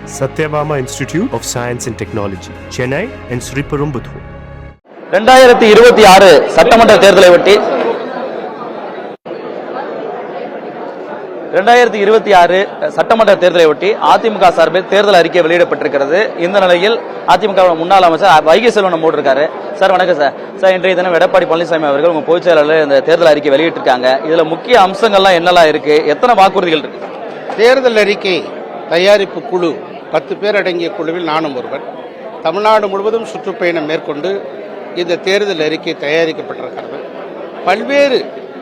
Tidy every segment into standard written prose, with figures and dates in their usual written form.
Satyabama Institute of Science and Technology, Chennai and Sriperumbudur. 2026 சட்டமன்ற தேர்தலை ஒட்டி 2026 சட்டமன்ற தேர்தலை ஒட்டி அதிமுக சார்பில் தேர்தல் அறிக்கை வெளியிடப்பட்டிருக்கிறது. இந்த நிலையில் அதிமுக முன்னாள் அமைச்சர் வைகை செல்வன் நம்மோடு இருக்காரு. சார் வணக்கம் சார். சார் இன்றைய தினம் எடப்பாடி பழனிசாமி அவர்கள் உங்க பொதுச் செயலாளர் இந்த தேர்தல் அறிக்கை வெளியிட்டிருக்காங்க. இதுல முக்கிய அம்சங்கள்லாம் என்னெல்லாம் இருக்கு, எத்தனை வாக்குறுதிகள் இருக்கு? தேர்தல் அறிக்கை தயாரிப்பு குழு 10 பேர் அடங்கிய குழுவில் நானும் ஒருவர். தமிழ்நாடு முழுவதும் சுற்றுப்பயணம் மேற்கொண்டு இந்த தேர்தல் அறிக்கை தயாரிக்கப்பட்டிருக்கிறது. பல்வேறு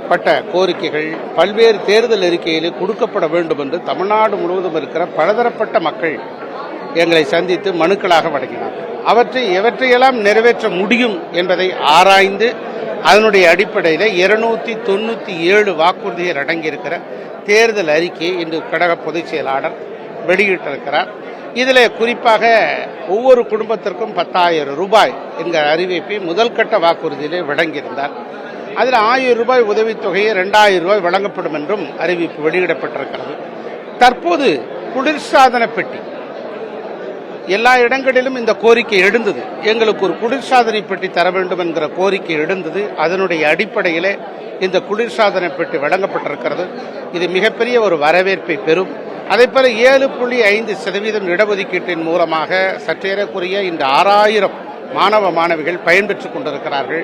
பட்ட கோரிக்கைகள் பல்வேறு தேர்தல் அறிக்கையில் கொடுக்கப்பட வேண்டும் என்று தமிழ்நாடு முழுவதும் இருக்கிற பலதரப்பட்ட மக்கள் எங்களை சந்தித்து மனுக்களாக வழங்கினார்கள். எவற்றையெல்லாம் நிறைவேற்ற முடியும் என்பதை ஆராய்ந்து அதனுடைய அடிப்படையில் 297 வாக்குறுதிகள் அடங்கியிருக்கிற தேர்தல் அறிக்கையை இன்று கழக பொதுச் செயலாளர் வெளியிட்டிருக்கிறார். இதில் குறிப்பாக ஒவ்வொரு குடும்பத்திற்கும் 10,000 ரூபாய் என்கிற அறிவிப்பை முதல் கட்ட வாக்குறுதியிலே வழங்கியிருந்தார். அதில் 1000 ரூபாய் உதவித்தொகையை 2000 ரூபாய் வழங்கப்படும் என்றும் அறிவிப்பு வெளியிடப்பட்டிருக்கிறது. தற்போது குளிர்சாதன பெட்டி எல்லா இடங்களிலும் இந்த கோரிக்கை எழுந்தது. எங்களுக்கு ஒரு குளிர்சாதனை பெட்டி தர வேண்டும் என்கிற கோரிக்கை எழுந்தது. அதனுடைய அடிப்படையிலே இந்த குளிர்சாதன பெட்டி வழங்கப்பட்டிருக்கிறது. இது மிகப்பெரிய ஒரு வரவேற்பை பெறும். அதேபோல 7.5% இடஒதுக்கீட்டின் மூலமாக சற்றேறக்குரிய இந்த 6000 மாணவ மாணவிகள் பயன்பெற்றுக் கொண்டிருக்கிறார்கள்.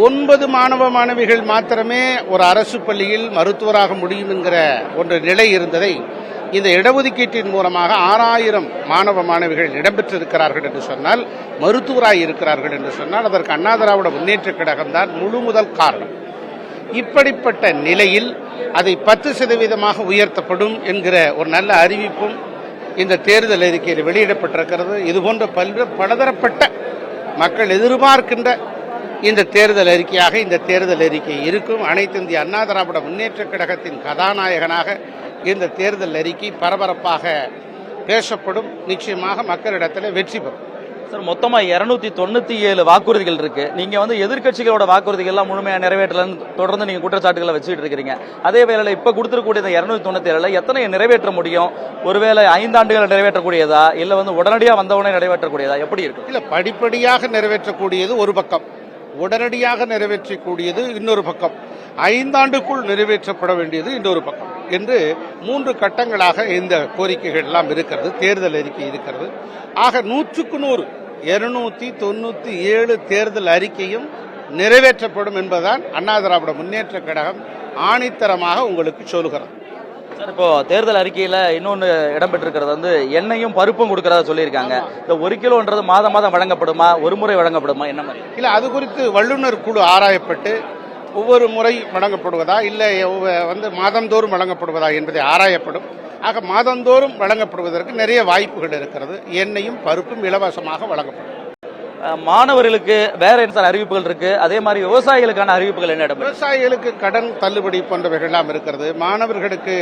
9 மாணவ மாணவிகள் மாத்திரமே ஒரு அரசு பள்ளியில் மருத்துவராக முடியும் என்கிற ஒரு நிலை இருந்ததை இந்த இடஒதுக்கீட்டின் மூலமாக 6000 மாணவ மாணவிகள் இடம்பெற்றிருக்கிறார்கள் என்று சொன்னால், மருத்துவராய் இருக்கிறார்கள் என்று சொன்னால், அதற்கு அண்ணா திராவிட முன்னேற்ற கழகம்தான் முழு முதல் காரணம். இப்படிப்பட்ட நிலையில் அதை 10% உயர்த்தப்படும் என்கிற ஒரு நல்ல அறிவிப்பும் இந்த தேர்தல் அறிக்கையில் வெளியிடப்பட்டிருக்கிறது. இதுபோன்ற பலதரப்பட்ட மக்கள் எதிர்பார்க்கின்ற இந்த தேர்தல் அறிக்கையாக இந்த தேர்தல் அறிக்கை இருக்கும். அனைத்து இந்திய அண்ணா திராவிட முன்னேற்ற கழகத்தின் கதாநாயகனாக இந்த தேர்தல் அறிக்கை பரபரப்பாக பேசப்படும். நிச்சயமாக மக்களிடத்தில் வெற்றி பெறும். சார், மொத்தமா 297 வாக்குறுதிகள் இருக்கு. நீங்க எதிர்க்கட்சிகளோட வாக்குறுதிகள் எல்லாம் முழுமையா நிறைவேற்றலன்னு தொடர்ந்து நீங்க குற்றச்சாட்டுகளை வச்சுட்டு இருக்கீங்க. அதே வேளையில இப்ப கொடுத்திருக்கக்கூடிய 297 எத்தனை நிறைவேற்ற முடியும்? ஒருவேளை 5 ஆண்டுகள் நிறைவேற்றக்கூடியதா, இல்ல உடனடியாக வந்தவுடனே நிறைவேற்றக்கூடியதா, எப்படி இருக்கு? இல்ல, படிப்படியாக நிறைவேற்றக்கூடியது ஒரு பக்கம், உடனடியாக நிறைவேற்றக்கூடியது இன்னொரு பக்கம், 5 ஆண்டுக்குள் நிறைவேற்றப்பட வேண்டியது இன்னொரு பக்கம் என்று 3 கட்டங்களாக இந்த கோரிக்கைகள் எல்லாம் இருக்கிறது. தேர்தல் அறிக்கை இருக்கிறது. ஆக 100க்கு 100 297 தேர்தல் அறிக்கையும் நிறைவேற்றப்படும் என்பதுதான் அண்ணா திராவிட முன்னேற்ற கழகம் ஆணித்தரமாக உங்களுக்கு சொல்லுகிறது. சார், இப்போ தேர்தல் அறிக்கையில இன்னொன்று இடம்பெற்றிருக்கிறது எண்ணெயும் பருப்பும் கொடுக்கறதா சொல்லியிருக்காங்க. இந்த 1 கிலோன்றது மாதம் வழங்கப்படுமா, ஒரு முறை வழங்கப்படுமா, என்ன மாதிரி? இல்ல, அது குறித்து வல்லுநர் குழு ஆராயப்பட்டு ஒவ்வொரு முறை வழங்கப்படுவதா இல்லை மாதந்தோறும் வழங்கப்படுவதா என்பதை ஆராயப்படும். ஆக மாதந்தோறும் வழங்கப்படுவதற்கு நிறைய வாய்ப்புகள் இருக்கிறது. எண்ணெயும் பருப்பும் இலவசமாக வழங்கப்படும். மாணவர்களுக்கு வேற என்ன அறிவிப்புகள் இருக்கு? அதே மாதிரி விவசாயிகளுக்கான அறிவிப்புகள் என்ன? விவசாயிகளுக்கு கடன் தள்ளுபடி போன்றவைகள் எல்லாம் இருக்கிறது. மாணவர்களுக்கு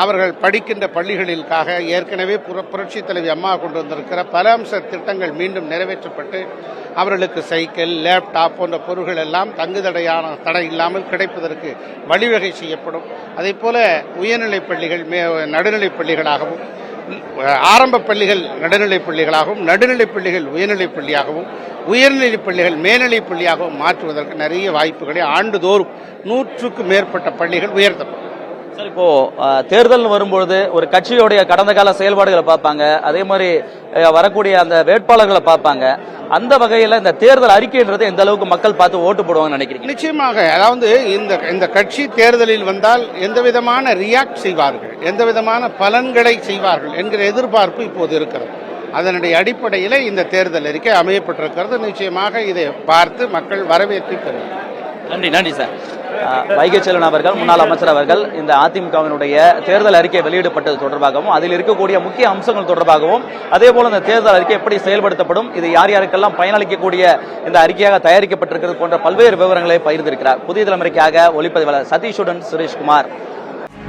அவர்கள் படிக்கின்ற பள்ளிகளிற்காக ஏற்கனவே புரட்சி தலைவி அம்மா கொண்டு வந்திருக்கிற பல அம்ச திட்டங்கள் மீண்டும் நிறைவேற்றப்பட்டு அவர்களுக்கு சைக்கிள், லேப்டாப் போன்ற பொருட்கள் எல்லாம் தடை இல்லாமல் கிடைப்பதற்கு வழிவகை செய்யப்படும். அதே போல உயர்நிலைப் பள்ளிகள் நடுநிலைப் பள்ளிகளாகவும், ஆரம்ப பள்ளிகள் நடுநிலைப் பள்ளிகளாகவும், நடுநிலைப் பள்ளிகள் உயர்நிலைப் பள்ளியாகவும், உயர்நிலைப் பள்ளிகள் மேல்நிலைப் பள்ளியாகவும் மாற்றுவதற்கு நிறைய வாய்ப்புகளை ஆண்டுதோறும் 100க்கும் மேற்பட்ட பள்ளிகள் உயர்த்தப்படும். சார், இப்போ தேர்தல் வரும்பொழுது ஒரு கட்சியோடைய கடந்த கால செயல்பாடுகளை பார்ப்பாங்க, அதே மாதிரி வரக்கூடிய அந்த வேட்பாளர்களை பார்ப்பாங்க. அந்த வகையில் இந்த தேர்தல் அறிக்கைன்றது எந்த அளவுக்கு மக்கள் பார்த்து ஓட்டு போடுவாங்கன்னு நினைக்கிறீங்க? நிச்சயமாக, அதாவது இந்த கட்சி தேர்தலில் வந்தால் எந்த விதமான ரியாக்ட் செய்வார்கள், எந்த விதமான பலன்களை செய்வார்கள் என்கிற எதிர்பார்ப்பு இப்போது இருக்கிறது. அதனுடைய அடிப்படையில் இந்த தேர்தல் அறிக்கை அமையப்பட்டிருக்கிறது. நிச்சயமாக இதை பார்த்து மக்கள் வரவேற்பு பெறுவார்கள். நன்றி சார். வைகை செல்வன் அவர்கள், முன்னாள் அமைச்சர் அவர்கள் இந்த அதிமுகவினுடைய தேர்தல் அறிக்கை வெளியிடப்பட்டது தொடர்பாகவும், அதில் இருக்கக்கூடிய முக்கிய அம்சங்கள் தொடர்பாகவும், அதே போல இந்த தேர்தல் அறிக்கை எப்படி செயல்படுத்தப்படும், இது யார் யாருக்கெல்லாம் பயனளிக்கக்கூடிய இந்த அறிக்கையாக தயாரிக்கப்பட்டிருக்கிறது போன்ற பல்வேறு விவரங்களை பகிர்ந்திருக்கிறார். புதிய தலைமுறைக்காக ஒளிப்பதிவாளர் சதீஷுடன் Sureshkumar.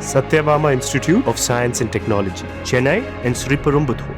Satyabama Institute of Science and Technology, Chennai and Sriperumbudur.